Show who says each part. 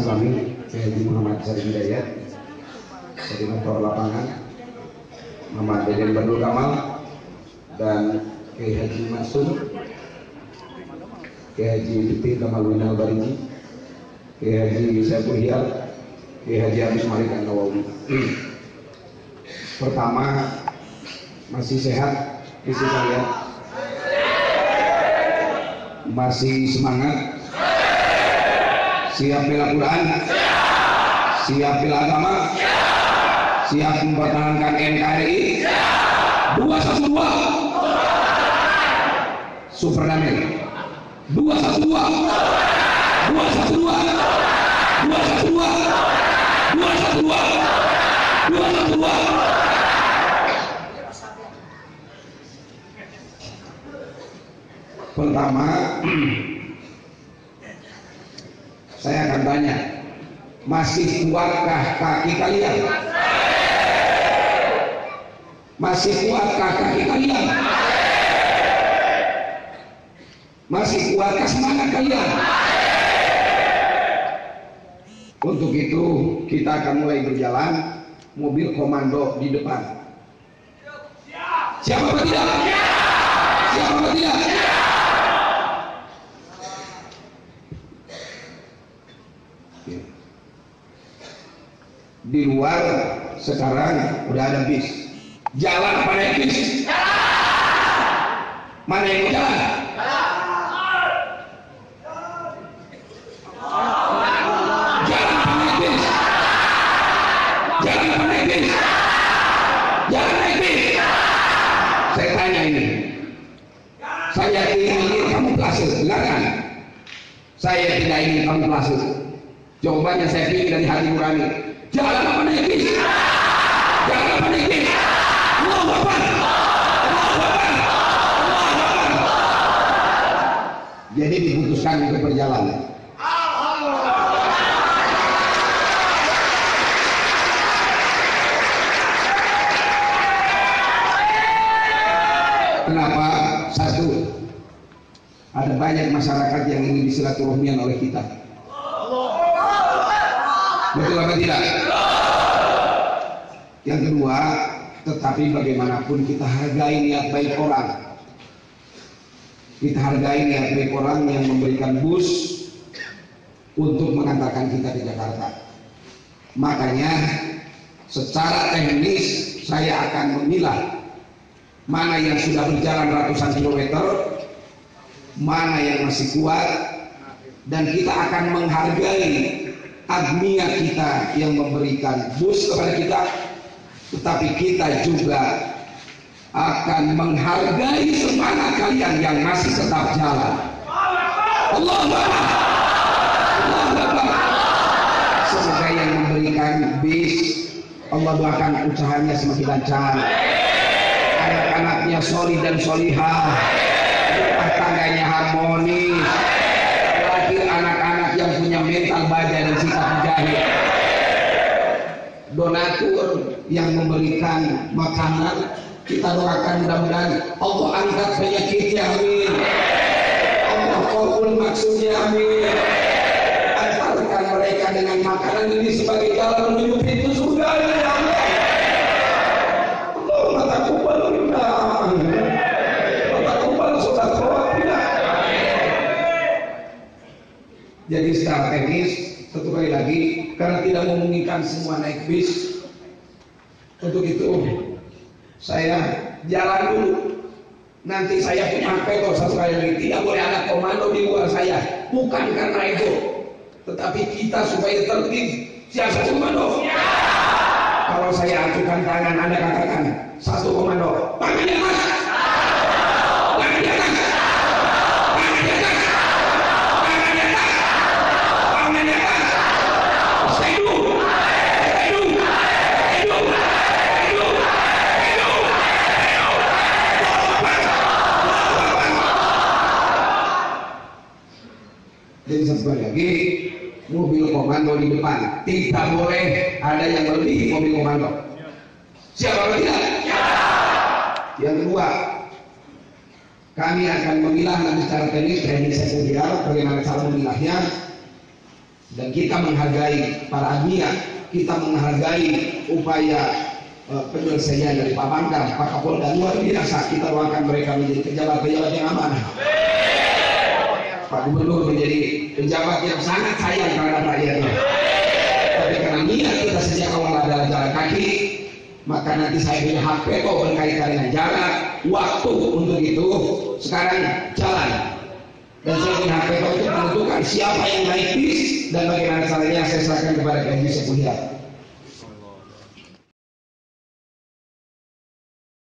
Speaker 1: kami Haji Muhammad Syarif Hidayat, Koordinator lapangan Muhammad Deden Badrul Kamal, dan Kiai Haji Mansur, Kiai Haji Lutfi Kamal Winal Bariji, Kiai Haji Saiful Hiyal, Kiai Haji Abis Malik An-Nawawi. Pertama, masih sehat isi kalian? Masih semangat? Siap bela Quran? Siap bela agama? Siap mempertahankan NKRI? 212 Super Damai 212 Pertama, saya akan tanya, masih kuatkah kaki kalian? Masih kuatkah kaki kalian? Masih kuatkah semangat kalian? Untuk itu kita akan mulai berjalan, mobil komando di depan. Siapa atau tidak? Siapa atau tidak? Di luar sekarang udah ada bis. Jalan apa naik bis? Mana yang mau jalan? Jalan apa naik bis? Jalan apa naik bis? Jalan naik bis. Saya tanya ini. Saya ingin kamu pelase, silakan. Saya tidak ingin kamu pelase. Jawabannya saya pilih dari hati nurani. Jalan apa naik bis? Jalan apa naik bis? Allahu Akbar. Allahu Akbar. Allahu Akbar. Jadi diputuskan untuk berjalan. Kenapa? Satu, ada banyak masyarakat yang ingin disilaturahmikan oleh kita. Betul apa tidak? Yang kedua, tetapi bagaimanapun kita hargai niat baik orang. Kita hargai niat baik orang yang memberikan bus untuk mengantarkan kita ke Jakarta. Makanya secara teknis saya akan memilah mana yang sudah berjalan ratusan kilometer, mana yang masih kuat, dan kita akan menghargai agnia kita yang memberikan bus kepada kita, tetapi kita juga akan menghargai semangat kalian yang masih tetap jalan. Allahu Akbar. Allahu Akbar. Semoga yang memberikan bis, Allah doakan usahanya semakin lancar, anak-anaknya solih dan solihah, rumah tangganya harmonis, anak-anak yang punya mental baja dan sikap mujahid, donatur yang memberikan makanan, kita doakan mudah-mudahan Allah angkat penyakitnya, amin. Allah kabul maksudnya, amin. Antarkan mereka dengan makanan ini sebagai jalan menuju pintu surga, amin. Allahumma taqabbal minna wa taqabbal sholatina. Jadi secara teknis, satu kali lagi, karena tidak memungkinkan semua naik bis, untuk itu saya jalan dulu. Nanti saya punya veto satu kali lagi, tidak boleh ada komando di luar saya. Bukan karena itu, tetapi kita supaya tertib. Siapa komando? Kalau saya acukan tangan, Anda katakan satu komando. Tangan di atas. Tangan di atas. Tangan di atas. Tangan di atas. Tangan di atas. Hidup. Hidup. Hidup. Hidup. Hidup. Jadi satu lagi, mobil komando di depan, tidak boleh ada yang melebihi mobil komando. Siapa yang tidak? Yang kedua, kami akan memilah nanti secara teknis, teknis saya bagaimana cara memilahnya. Dan kita menghargai para admin, kita menghargai upaya penyelesaian dari Pak Pangdam, Pak Kapolda, luar biasa. Kita doakan mereka menjadi pejabat-pejabat yang amanah. Pak Gubernur menjadi pejabat yang sangat sayang terhadap rakyatnya. Tapi karena niat kita sejak awal adalah jalan kaki, maka nanti saya punya hak veto berkaitan dengan jarak, waktu untuk itu. Sekarang jalan. Dan saya punya hak veto untuk menentukan siapa yang naik bis dan bagaimana caranya. Saya serahkan kepada Pak Haji Sepulya.